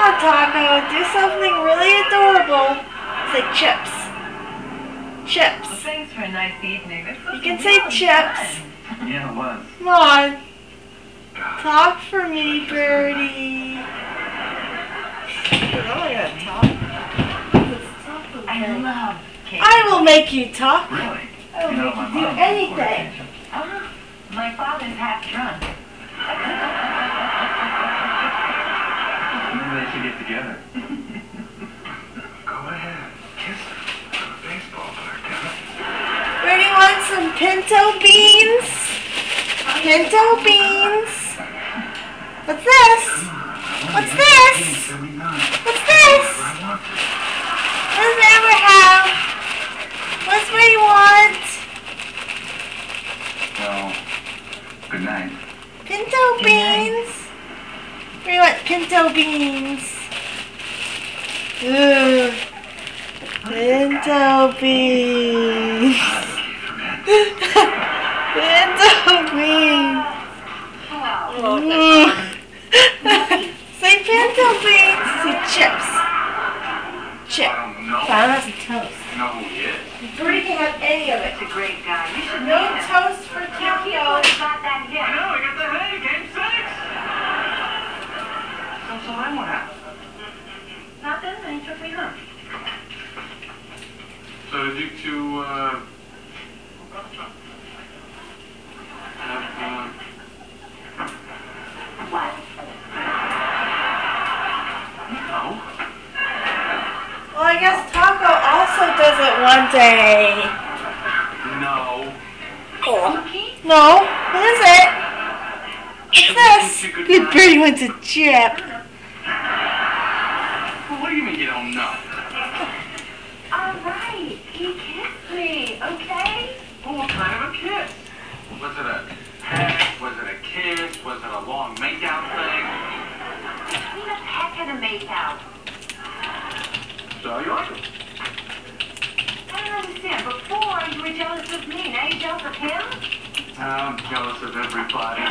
on, Taco. Do something really adorable. Say chips. Chips. Well, thanks for a nice evening. You can say chips. Yeah, it was. Come on. Talk for me, Birdie. You're only gonna talk. I love cake. I will make you talk. Really? I will You know, make my you do mom anything. My father's half drunk. Maybe they should get together. Go ahead. Kiss her. I'm a baseball player, damn it. Birdie wants some pinto beans. Pinto beans. What's this? What's this? What's this? What does Amber have? What's what you want? Well, good night. Pinto beans. We want pinto beans. Ugh. Pinto beans. Pinto beans. Say pinto beans. Say chips. Chip. Found us some toast. No, yeah. Birdie can have any of it. He's a great guy. You should No know him. toast for He Taco. always got that hit. I know, I got the head, game 6. So then what happened? Nothing, and he took me home. So did you two, have, What? no? Well, I guess Taco also does it one day. No. Cookie? No, what is it? What's this? Good Birdie wants a chip. Well, what do you mean you don't know? All right. He kissed me, okay? Well, what kind of a kiss? Was it a peck? Was it a kiss? Was it a long make-out thing? Between a peck and a make-out. So you like him? I don't understand. Before, you were jealous of me. Now you're jealous of him? I'm jealous of everybody.